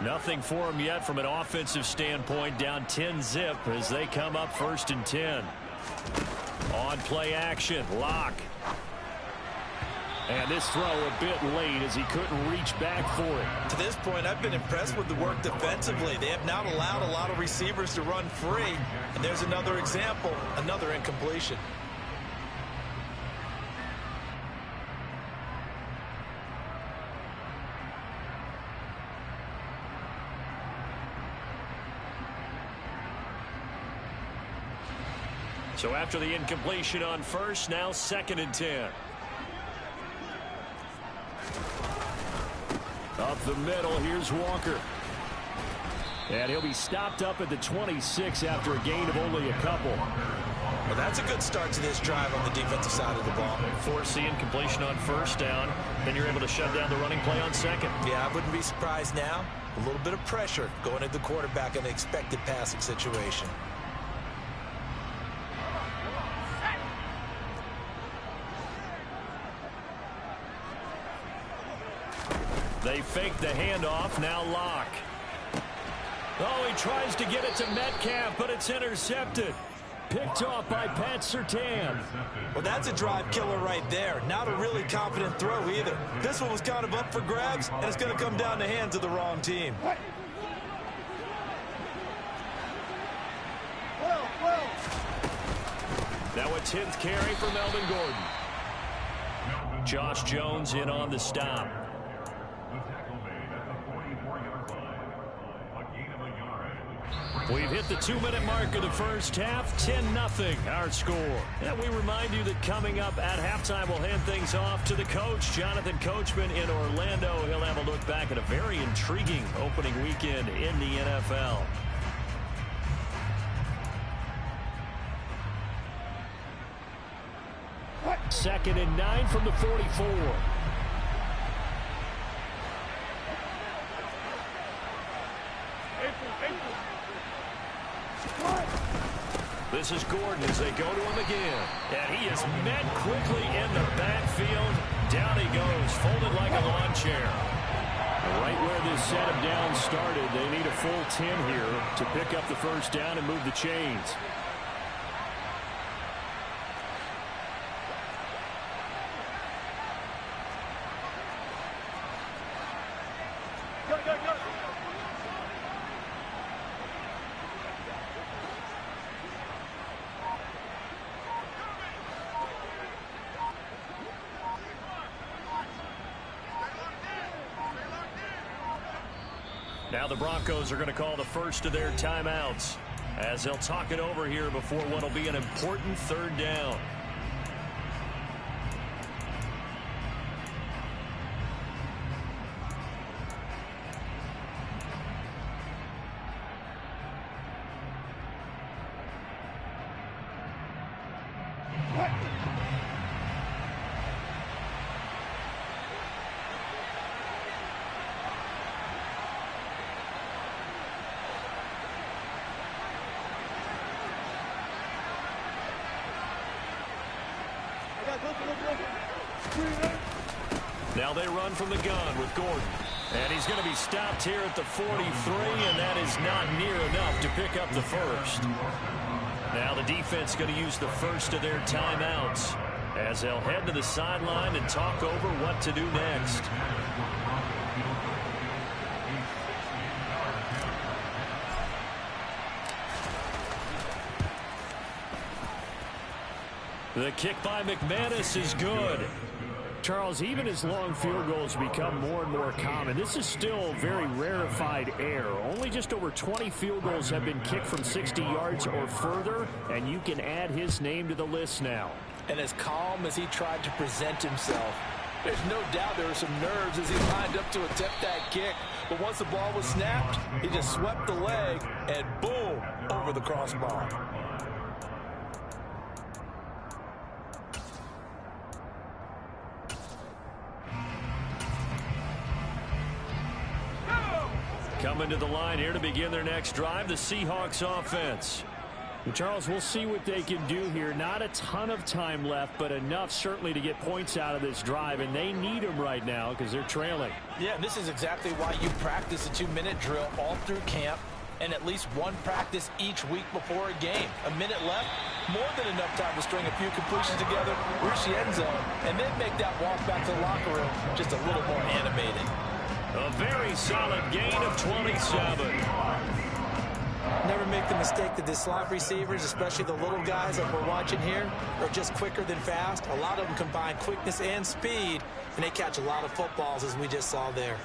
Nothing for them yet from an offensive standpoint, down 10-zip as they come up 1st and 10. On play action, Locke. And this throw a bit late as he couldn't reach back for it. To this point, I've been impressed with the work defensively. They have not allowed a lot of receivers to run free. And there's another example, another incompletion. So after the incompletion on 1st, now 2nd and 10. Up the middle, here's Walker. And he'll be stopped up at the 26 after a gain of only a couple. Well, that's a good start to this drive on the defensive side of the ball. Force the incompletion on 1st down. Then you're able to shut down the running play on 2nd. Yeah, I wouldn't be surprised now. A little bit of pressure going at the quarterback in the expected passing situation. They fake the handoff, now Locke. Oh, he tries to get it to Metcalf, but it's intercepted. Picked off by Pat Surtain. Well, that's a drive killer right there. Not a really confident throw either. This one was kind of up for grabs, and it's going to come down the hands of the wrong team. Now a 10th carry for Melvin Gordon. Josh Jones in on the stop. We've hit the 2-minute mark of the 1st half, 10-0 our score. And we remind you that coming up at halftime, we'll hand things off to the coach, Jonathan Coachman in Orlando. He'll have a look back at a very intriguing opening weekend in the NFL. Second and 9 from the 44. This is Gordon as they go to him again. And he is met quickly in the backfield. Down he goes, folded like a lawn chair. Right where this set of downs started, they need a full 10 here to pick up the 1st down and move the chains. Now the Broncos are going to call the first of their timeouts as they'll talk it over here before what will be an important 3rd down. Now they run from the gun with Gordon. And he's going to be stopped here at the 43, and that is not near enough to pick up the 1st. Now the defense going to use the 1st of their timeouts as they'll head to the sideline and talk over what to do next. The kick by McManus is good. Charles, even as long field goals become more and more common, this is still very rarefied air. Only just over 20 field goals have been kicked from 60 yards or further, and you can add his name to the list now. And as calm as he tried to present himself, there's no doubt there were some nerves as he lined up to attempt that kick. But once the ball was snapped, he just swept the leg and boom, over the crossbar. Coming to the line here to begin their next drive, the Seahawks offense. Well, Charles, we'll see what they can do here. Not a ton of time left, but enough certainly to get points out of this drive, and they need them right now because they're trailing. Yeah, and this is exactly why you practice a 2-minute drill all through camp and at least one practice each week before a game. A minute left, more than enough time to string a few completions together, reach the end zone, and then make that walk back to the locker room just a little more animated. A very solid gain of 27. Never make the mistake that the slot receivers, especially the little guys that we're watching here, are just quicker than fast. A lot of them combine quickness and speed, and they catch a lot of footballs, as we just saw there.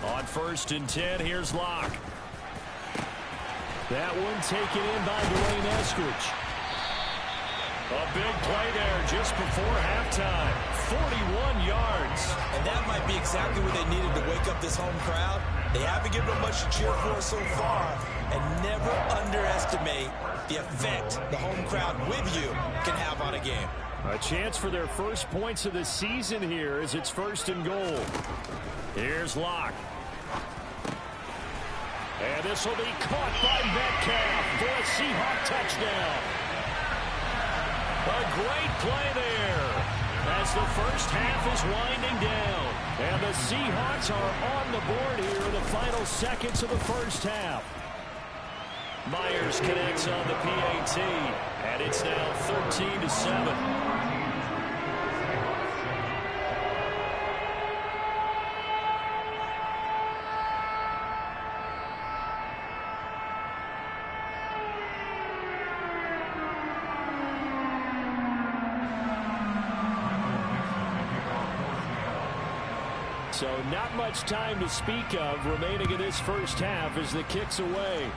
On 1st and 10, here's Locke. That one taken in by Dwayne Eskridge. A big play there just before halftime. 41 yards. And that might be exactly what they needed to wake up this home crowd. They haven't given them much to cheer for so far. And never underestimate the effect the home crowd with you can have on a game. A chance for their first points of the season here as it's 1st and goal. Here's Locke. And this will be caught by Metcalf for a Seahawk touchdown. A great play there as the first half is winding down. And the Seahawks are on the board here in the final seconds of the first half. Myers connects on the PAT, and it's now 13-7. So not much time to speak of remaining in this first half as the kick's away.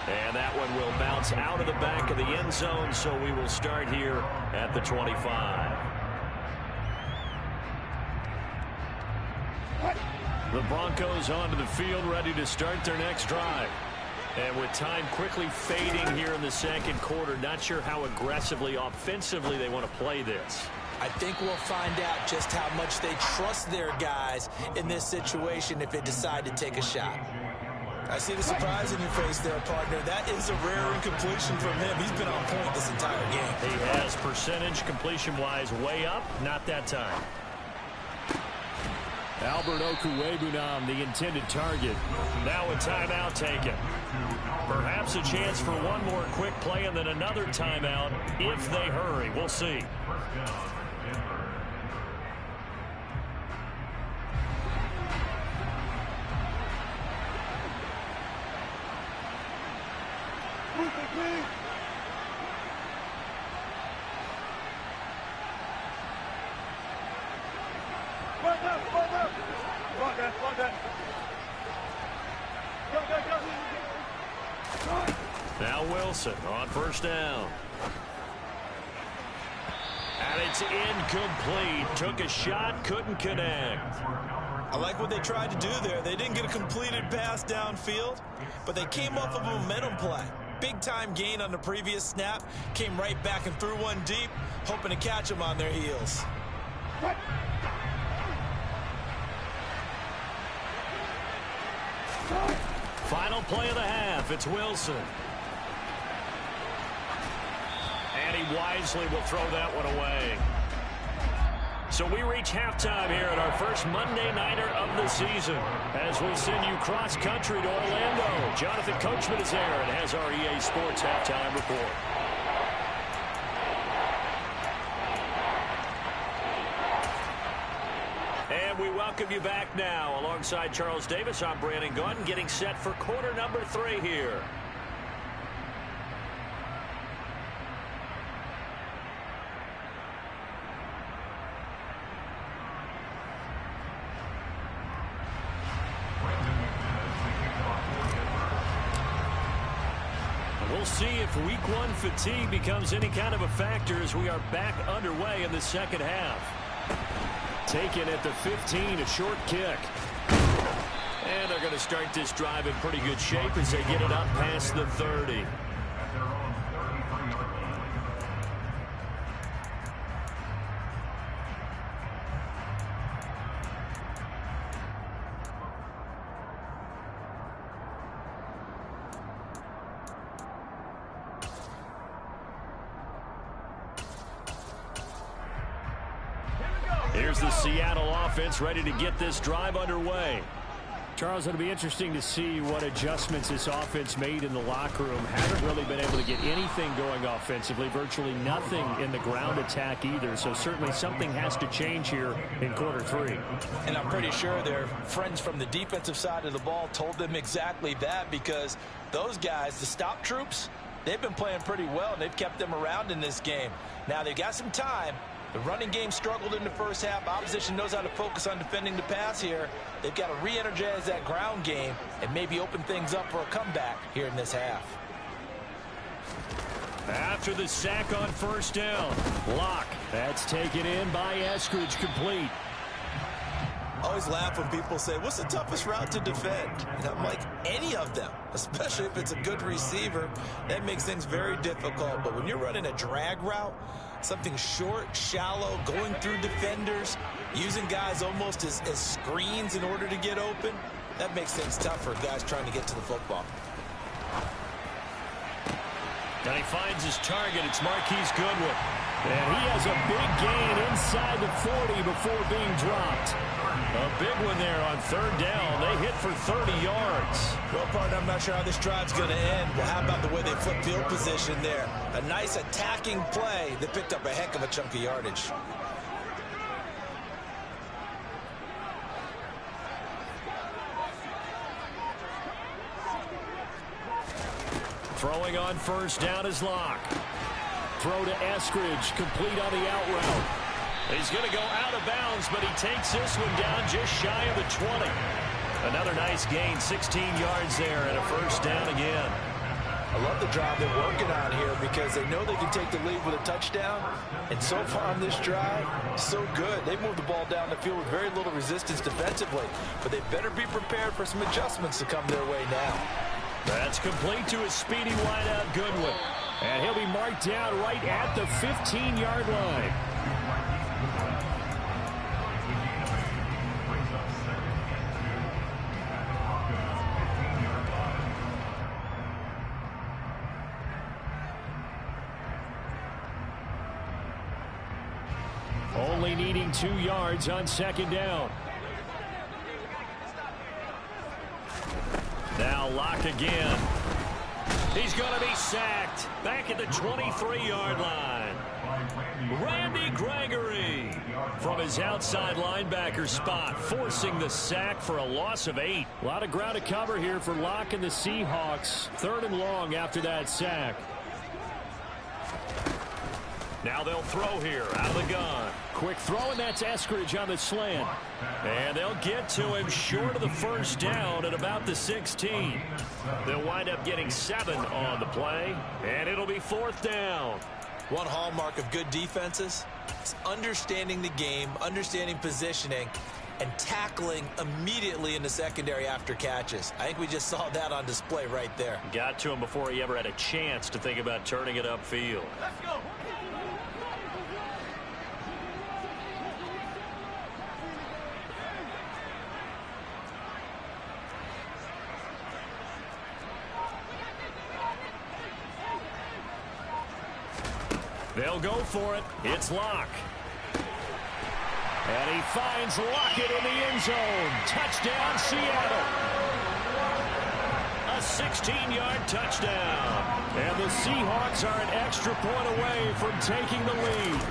And that one will bounce out of the back of the end zone, so we will start here at the 25. The Broncos onto the field, ready to start their next drive. And with time quickly fading here in the second quarter, not sure how aggressively, offensively they want to play this. I think we'll find out just how much they trust their guys in this situation if they decide to take a shot. I see the surprise in your face there, partner. That is a rare incompletion from him. He's been on point this entire game. He has percentage completion-wise way up, not that time. Albert Okwuegbunam, the intended target. Now a timeout taken. Perhaps a chance for one more quick play and then another timeout if they hurry. We'll see. Now Wilson on 1st down. And it's incomplete. Took a shot, couldn't connect. I like what they tried to do there. They didn't get a completed pass downfield, but they came off of a momentum play. Big-time gain on the previous snap. Came right back and threw one deep, hoping to catch them on their heels. Final play of the half. It's Wilson. And he wisely will throw that one away. So we reach halftime here at our first Monday Nighter of the season as we send you cross-country to Orlando. Jonathan Coachman is there and has our EA Sports halftime report. And we welcome you back now. Alongside Charles Davis, I'm Brandon Gunn, getting set for quarter number 3 here. We'll see if week 1 fatigue becomes any kind of a factor as we are back underway in the second half. Taken at the 15, a short kick. And they're going to start this drive in pretty good shape as they get it up past the 30. here's the Seattle offense ready to get this drive underway. Charles, it'll be interesting to see what adjustments this offense made in the locker room. Haven't really been able to get anything going offensively, virtually nothing in the ground attack either. So certainly something has to change here in quarter three. And I'm pretty sure their friends from the defensive side of the ball told them exactly that, because those guys, the stop troops, they've been playing pretty well, and they've kept them around in this game. Now they've got some time. The running game struggled in the first half. Opposition knows how to focus on defending the pass here. They've got to re-energize that ground game and maybe open things up for a comeback here in this half. After the sack on first down, Locke. That's taken in by Eskridge, complete. I always laugh when people say, what's the toughest route to defend? And I'm like, any of them, especially if it's a good receiver. That makes things very difficult. But when you're running a drag route, something short, shallow, going through defenders, using guys almost as screens in order to get open, that makes things tough for guys trying to get to the football. And he finds his target. It's Marquise Goodwin. And he has a big gain inside the 40 before being dropped. A big one there on third down. They hit for 30 yards. Well, partner, I'm not sure how this drive's going to end. Well, how about the way they flip field position there? A nice attacking play that picked up a heck of a chunk of yardage. Throwing on first down is Locke. Throw to Eskridge, complete on the out route. He's going to go out of bounds, but he takes this one down just shy of the 20. Another nice gain, 16 yards there, and a first down again. I love the drive they're working on here, because they know they can take the lead with a touchdown. And so far on this drive, so good. They moved the ball down the field with very little resistance defensively, but they better be prepared for some adjustments to come their way now. That's complete to his speedy wideout, Goodwin. And he'll be marked down right at the 15-yard line. Only needing 2 yards on second down. Now Locke again. He's going to be sacked back at the 23-yard line. Randy Gregory from his outside linebacker spot, forcing the sack for a loss of 8. A lot of ground to cover here for Locke and the Seahawks. 3rd and long after that sack. Now they'll throw here out of the gun. Quick throw, and that's Eskridge on the slant. And they'll get to him short of the first down at about the 16. They'll wind up getting 7 on the play, and it'll be 4th down. One hallmark of good defenses is understanding the game, understanding positioning, and tackling immediately in the secondary after catches. I think we just saw that on display right there. Got to him before he ever had a chance to think about turning it upfield. Let's go. They'll go for it. It's Locke. And he finds Lockett in the end zone. Touchdown, Seattle. A 16-yard touchdown. And the Seahawks are an extra point away from taking the lead.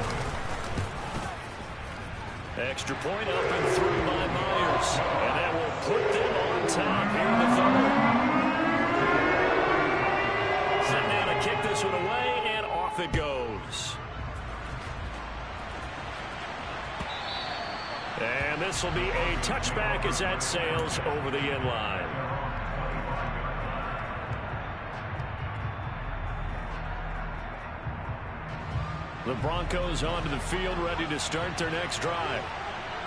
Extra point up and through by Myers. And that will put them on top here in the 3rd. Set down to kick this one away, and off it goes. And this will be a touchback as that sails over the end line. The Broncos onto the field, ready to start their next drive.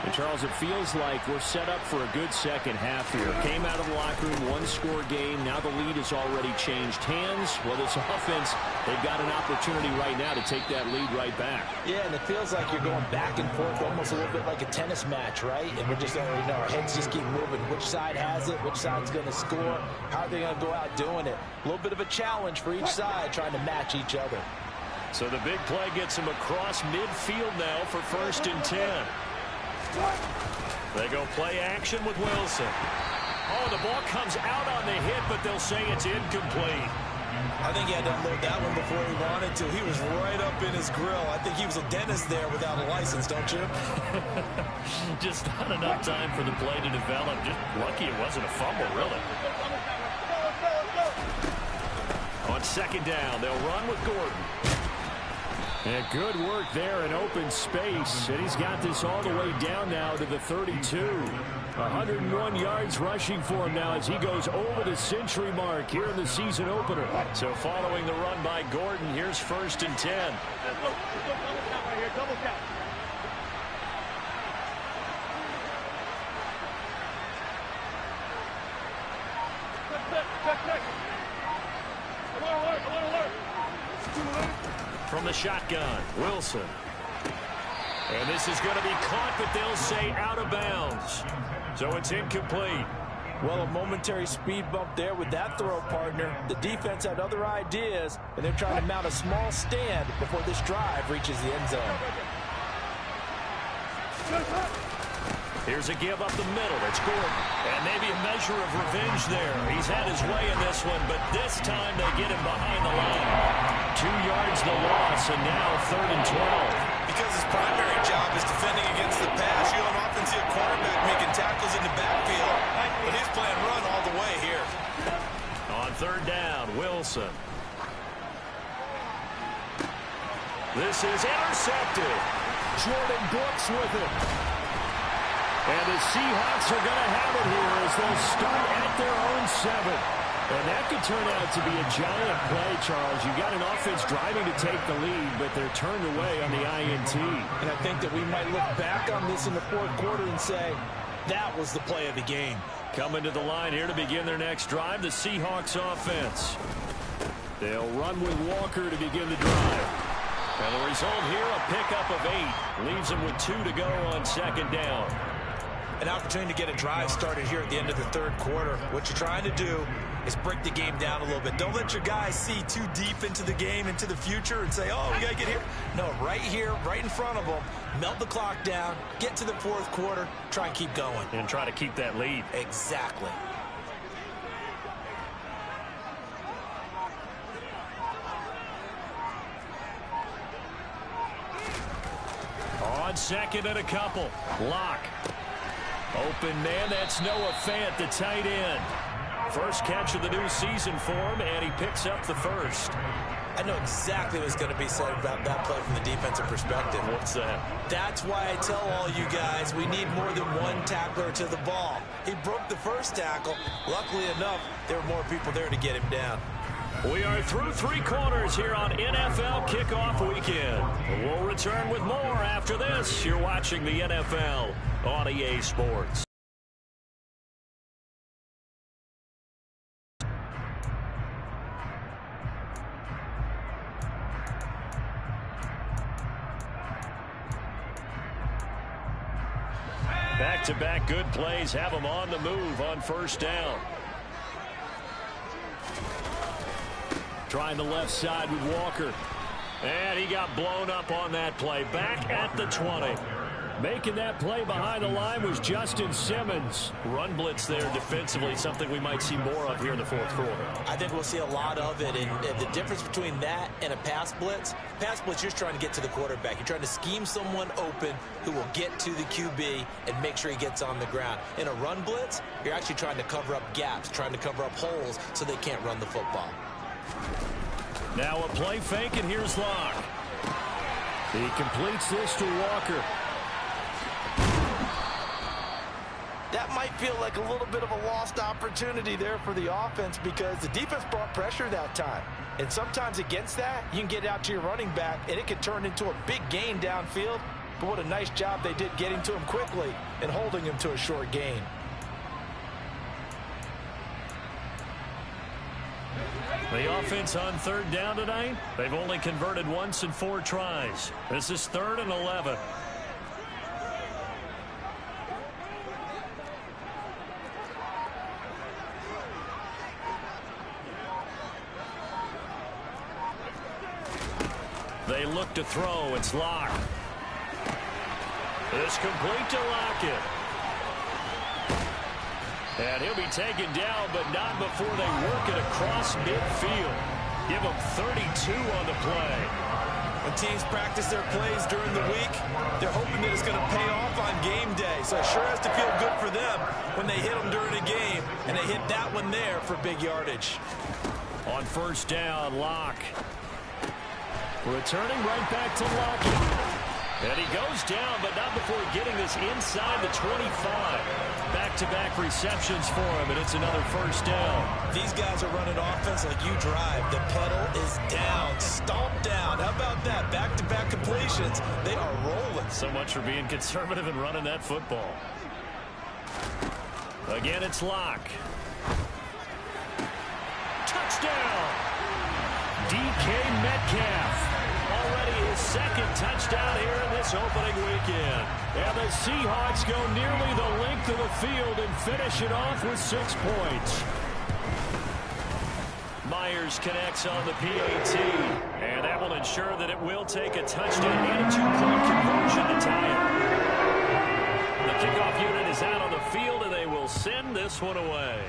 And Charles, it feels like we're set up for a good second half here. Came out of the locker room, 1-score game. Now the lead has already changed hands. Well, this offense, they've got an opportunity right now to take that lead right back. Yeah, and it feels like you're going back and forth, almost a little bit like a tennis match, right? And we're just already know our heads just keep moving. Which side has it? Which side's going to score? How are they going to go out doing it? A little bit of a challenge for each side, trying to match each other. So the big play gets him across midfield now for 1st and 10. They go play action with Wilson. Oh, the ball comes out on the hit, but they'll say it's incomplete. I think he had to unload that one before he wanted to. He was right up in his grill. I think he was a dentist there without a license, don't you? Just not enough time for the play to develop. Just lucky it wasn't a fumble, really. On second down, they'll run with Gordon. And good work there in open space. And he's got this all the way down now to the 32. 101 yards rushing for him now as he goes over the century mark here in the season opener. So following the run by Gordon, here's 1st and 10. From the shotgun, Wilson. And this is going to be caught, but they'll say out of bounds. So it's incomplete. Well, a momentary speed bump there with that throw, partner. The defense had other ideas, and they're trying to mount a small stand before this drive reaches the end zone. Here's a give up the middle. It's Gordon. And maybe a measure of revenge there. He's had his way in this one, but this time they get him behind the line. 2 yards the loss, and now 3rd and 12. Because his primary job is defending against the pass, you don't often see a quarterback making tackles in the backfield, but he's playing run all the way here. On 3rd down, Wilson. This is intercepted. Jordan Brooks with it. And the Seahawks are going to have it here as they'll start at their own 7. And that could turn out to be a giant play, Charles. You got an offense driving to take the lead, but they're turned away on the INT. And I think that we might look back on this in the 4th quarter and say, that was the play of the game. Coming to the line here to begin their next drive, the Seahawks offense. They'll run with Walker to begin the drive. And the result here, a pickup of 8. Leaves them with 2 to go on 2nd down. An opportunity to get a drive started here at the end of the 3rd quarter. What you're trying to do is break the game down a little bit. Don't let your guys see too deep into the game, into the future, and say, oh, we got to get here. No, right here, right in front of them, melt the clock down, get to the 4th quarter, try and keep going. And try to keep that lead. Exactly. On 2nd and a couple. Lock. Open man, that's Noah Fant, the tight end. First catch of the new season for him, and he picks up the 1st. I know exactly what's going to be said about that play from the defensive perspective. What's that? That's why I tell all you guys we need more than one tackler to the ball. He broke the first tackle. Luckily enough, there were more people there to get him down. We are through 3 quarters here on NFL Kickoff Weekend. We'll return with more after this. You're watching the NFL on EA Sports. Back-to-back good plays have them on the move on 1st down. Trying the left side with Walker. And he got blown up on that play. Back at the 20. Making that play behind the line was Justin Simmons. Run blitz there defensively, something we might see more of here in the 4th quarter. I think we'll see a lot of it, and the difference between that and a pass blitz, you're just trying to get to the quarterback. You're trying to scheme someone open who will get to the QB and make sure he gets on the ground. In a run blitz, you're actually trying to cover up gaps, trying to cover up holes so they can't run the football. Now a play fake, and here's Lock. He completes this to Walker. That might feel like a little bit of a lost opportunity there for the offense because the defense brought pressure that time. And sometimes against that, you can get it out to your running back, and it can turn into a big gain downfield. But what a nice job they did getting to him quickly and holding him to a short gain. The offense on 3rd down tonight, they've only converted once in 4 tries. This is 3rd and 11. They look to throw. It's Lock. It's complete to Lockett. And he'll be taken down, but not before they work it across midfield. Give him 32 on the play. When teams practice their plays during the week, they're hoping that it's going to pay off on game day. So it sure has to feel good for them when they hit them during a game, and they hit that one there for big yardage. On first down, Locke. Returning right back to Lockett. And he goes down, but not before getting this inside the 25. Back-to-back receptions for him, and it's another first down. These guys are running offense like you drive. The pedal is down, stomped down. How about that? Back-to-back completions. They are rolling. So much for being conservative and running that football. Again, it's Locke. Touchdown! DK Metcalf. Already his second touchdown here in this opening weekend. And the Seahawks go nearly the length of the field and finish it off with 6 points. Myers connects on the PAT. And that will ensure that it will take a touchdown and a 2-point conversion to tie it. The kickoff unit is out on the field, and they will send this one away.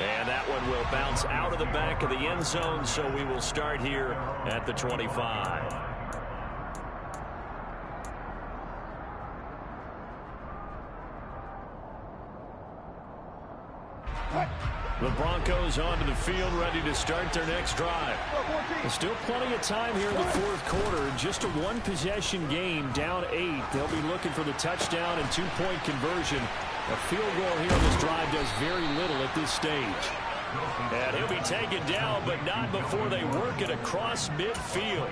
And that one will bounce out of the back of the end zone, so we will start here at the 25. The Broncos onto the field, ready to start their next drive. There's still plenty of time here in the fourth quarter. Just a one-possession game, down 8. They'll be looking for the touchdown and 2-point conversion. A field goal here on this drive does very little at this stage. And he'll be taken down, but not before they work it across midfield.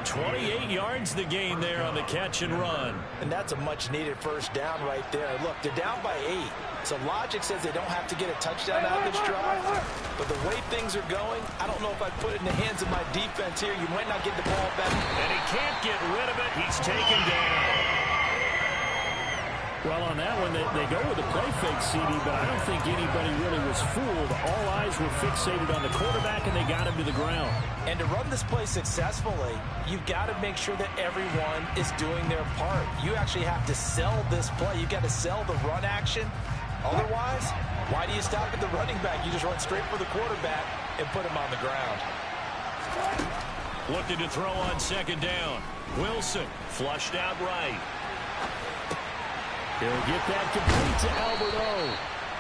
28 yards the gain there on the catch and run. And that's a much-needed first down right there. Look, they're down by 8. So logic says they don't have to get a touchdown out of this drive. But the way things are going, I don't know if I put it in the hands of my defense here. You might not get the ball back. And he can't get rid of it. He's taken down. Well, on that one, they go with a play fake, CD, but I don't think anybody really was fooled. All eyes were fixated on the quarterback, and they got him to the ground. And to run this play successfully, you've got to make sure that everyone is doing their part. You actually have to sell this play. You've got to sell the run action. Otherwise, why do you stop at the running back? You just run straight for the quarterback and put him on the ground. Looking to throw on second down. Wilson flushed out right. He'll get that complete to Albert O.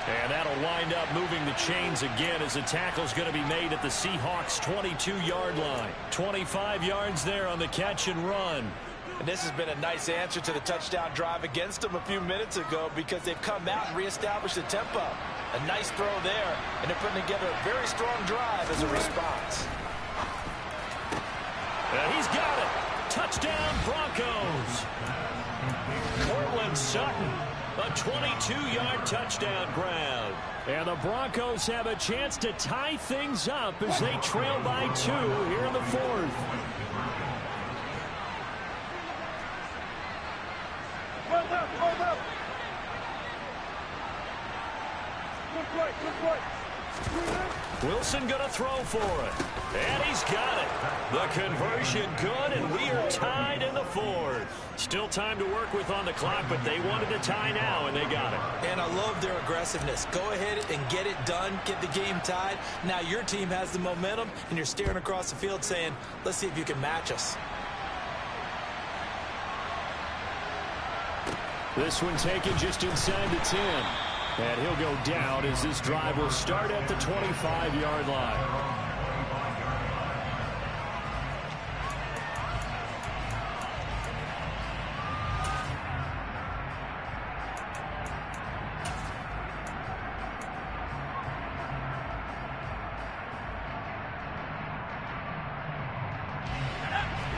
And that'll wind up moving the chains again as the tackle's going to be made at the Seahawks' 22-yard line. 25 yards there on the catch and run. And this has been a nice answer to the touchdown drive against them a few minutes ago because they've come out and reestablished the tempo. A nice throw there, and they're putting together a very strong drive as a response. And he's got it. Touchdown, Broncos. Cortland Sutton, a 22-yard touchdown grab. And the Broncos have a chance to tie things up as they trail by 2 here in the fourth. Wilson going to throw for it. And he's got it. The conversion good, and we are tied in the fourth. Still time to work with on the clock, but they wanted to tie now, and they got it. And I love their aggressiveness. Go ahead and get it done. Get the game tied. Now your team has the momentum, and you're staring across the field saying, let's see if you can match us. This one taken just inside the 10. And he'll go down as this drive will start at the 25-yard line.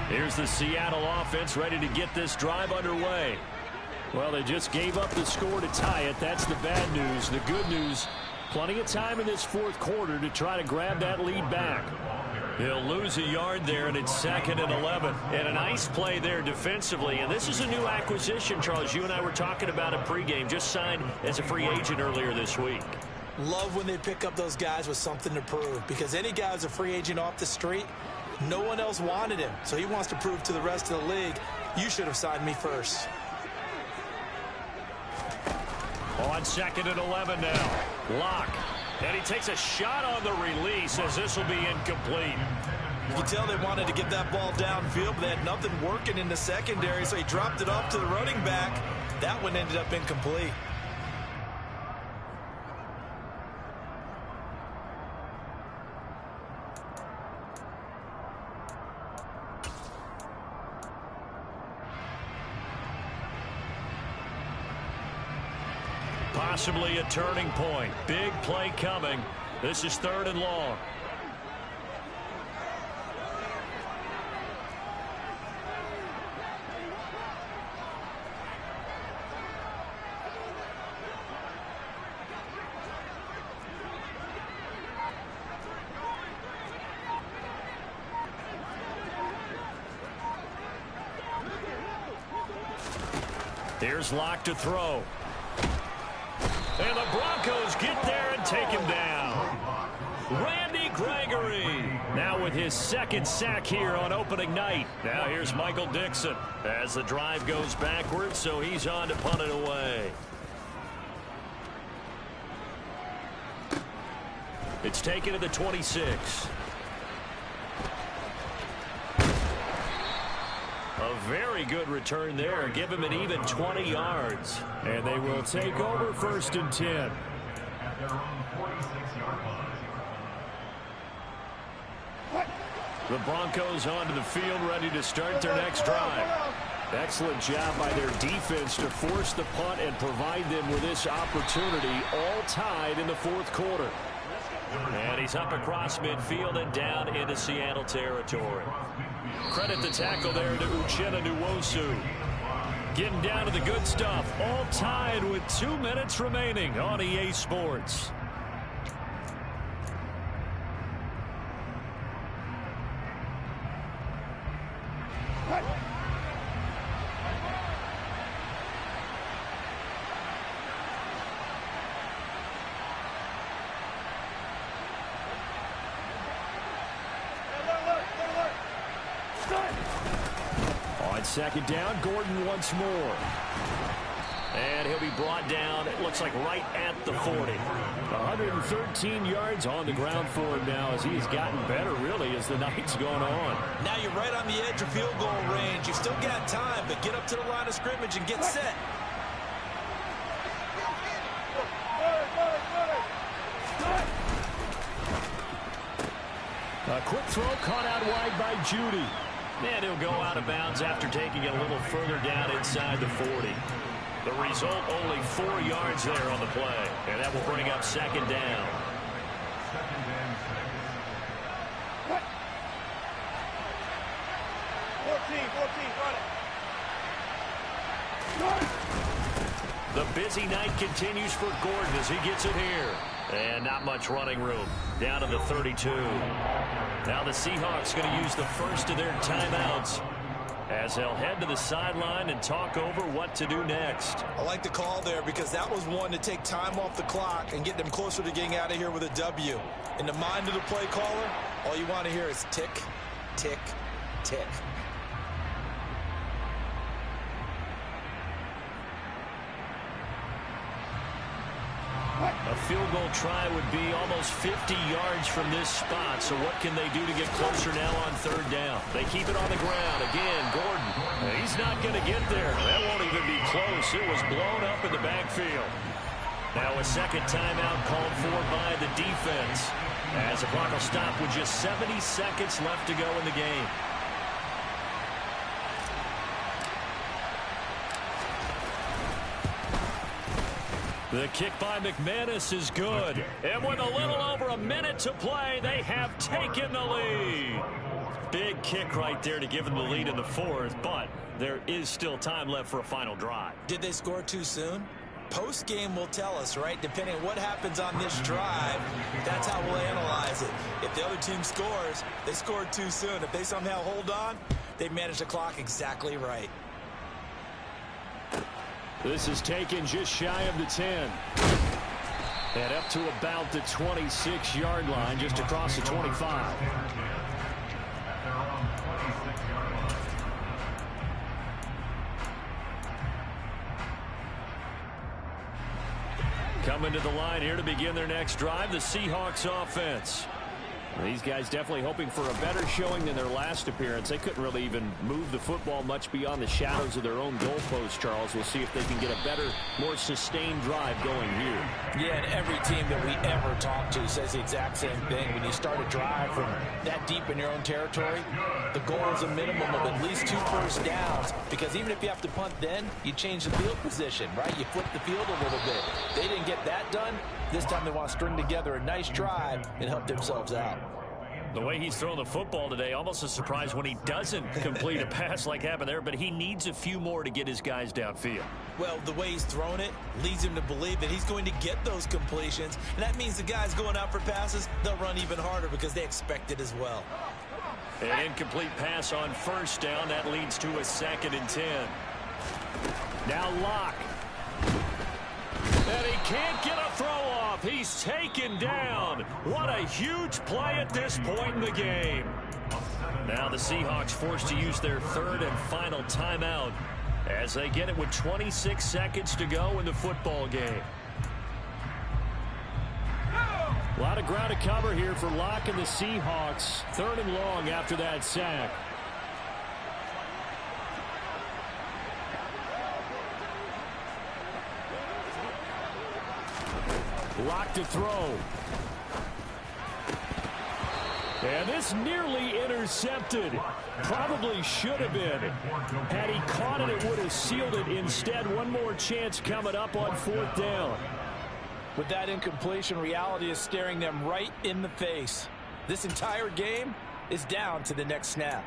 Here's the Seattle offense ready to get this drive underway. Well, they just gave up the score to tie it. That's the bad news. The good news, plenty of time in this fourth quarter to try to grab that lead back. He'll lose a yard there, and it's 2nd and 11. And a nice play there defensively. And this is a new acquisition, Charles. You and I were talking about it pregame. Just signed as a free agent earlier this week. Love when they pick up those guys with something to prove, because any guy who's a free agent off the street, No one else wanted him, so he wants to prove to the rest of the league, you should have signed me first. On 2nd and 11 now. Lock. And he takes a shot on the release as this will be incomplete. You can tell they wanted to get that ball downfield, but they had nothing working in the secondary, so he dropped it off to the running back. That one ended up incomplete. Possibly a turning point. Big play coming. This is 3rd and long. Here's Lock to throw. And the Broncos get there and take him down. Randy Gregory now with his 2nd sack here on opening night. Now here's Michael Dixon as the drive goes backwards, so he's on to punt it away. It's taken to the 26. A very good return there. Give him an even 20 yards. And they will take over 1st and 10. The Broncos onto the field, ready to start their next drive. Excellent job by their defense to force the punt and provide them with this opportunity, all tied in the 4th quarter. And he's up across midfield and down into Seattle territory. Credit the tackle there to Uchenna Nwosu. Getting down to the good stuff. All tied with 2 minutes remaining on EA Sports. On 2nd down, Gordon once more. And he'll be brought down, it looks like right at the 40. 113 yards on the ground for him now as he has gotten better, really, as the night's gone on. Now you're right on the edge of field goal range. You've still got time, but get up to the line of scrimmage and get set. A quick throw caught out wide by Judy. And he'll go out of bounds after taking it a little further down inside the 40. The result, only 4 yards there on the play. And that will bring up 2nd down. The busy night continues for Gordon as he gets it here. And not much running room. Down to the 32. Now the Seahawks going to use the first of their timeouts as they'll head to the sideline and talk over what to do next. I like the call there because that was one to take time off the clock and get them closer to getting out of here with a W. In the mind of the play caller, all you want to hear is tick, tick, tick. A field goal try would be almost 50 yards from this spot. So what can they do to get closer now on 3rd down? They keep it on the ground. Again, Gordon. He's not going to get there. That won't even be close. It was blown up in the backfield. Now a 2nd timeout called for by the defense as the clock will stop with just 70 seconds left to go in the game. The kick by McManus is good. And with a little over a minute to play, they have taken the lead. Big kick right there to give them the lead in the 4th, but there is still time left for a final drive. Did they score too soon? Post-game will tell us, right? Depending on what happens on this drive, that's how we'll analyze it. If the other team scores, they scored too soon. If they somehow hold on, they managed the clock exactly right. This is taken just shy of the 10. And up to about the 26-yard line, just across the 25. Coming to the line here to begin their next drive, the Seahawks offense. These guys definitely hoping for a better showing than their last appearance. They couldn't really even move the football much beyond the shadows of their own goalpost, Charles. We'll see if they can get a better, more sustained drive going here. Yeah, and every team that we ever talk to says the exact same thing. When you start a drive from that deep in your own territory, the goal is a minimum of at least 2 first downs, because even if you have to punt then, you change the field position, right? You flip the field a little bit. They didn't get that done. This time they want to string together a nice drive and help themselves out. The way he's throwing the football today, almost a surprise when he doesn't complete a pass like happened there, but he needs a few more to get his guys downfield. Well, the way he's thrown it leads him to believe that he's going to get those completions, and that means the guys going out for passes, they'll run even harder because they expect it as well. An incomplete pass on first down. That leads to a 2nd and 10. Now Locke. And he can't get a throw off. He's taken down. What a huge play at this point in the game. Now the Seahawks forced to use their 3rd and final timeout as they get it with 26 seconds to go in the football game. A lot of ground to cover here for Locke and the Seahawks. 3rd and long after that sack. Locke to throw. And this nearly intercepted. Probably should have been. Had he caught it, it would have sealed it. Instead, one more chance coming up on 4th down. With that incompletion, reality is staring them right in the face. This entire game is down to the next snap.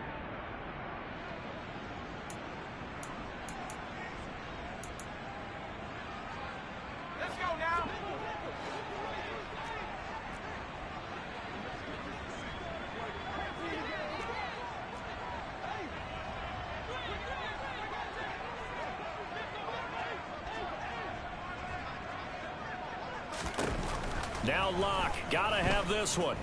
Let's go now. Now Locke, gotta have this one.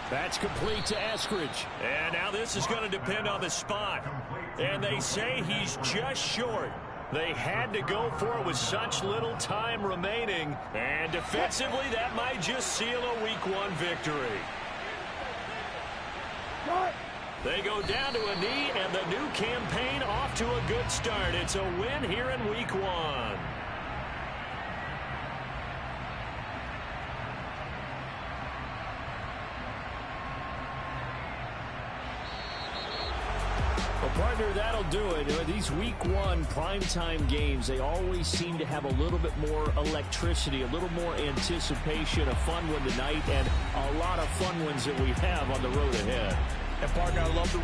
That's complete to Eskridge. And now this is going to depend on the spot. And they say he's just short. They had to go for it with such little time remaining. And defensively, that might just seal a Week 1 victory. They go down to a knee, and the new campaign off to a good start. It's a win here in Week 1. Partner, that'll do it. These Week 1 primetime games, they always seem to have a little bit more electricity, a little more anticipation, a fun one tonight, and a lot of fun ones that we have on the road ahead. And partner, I love the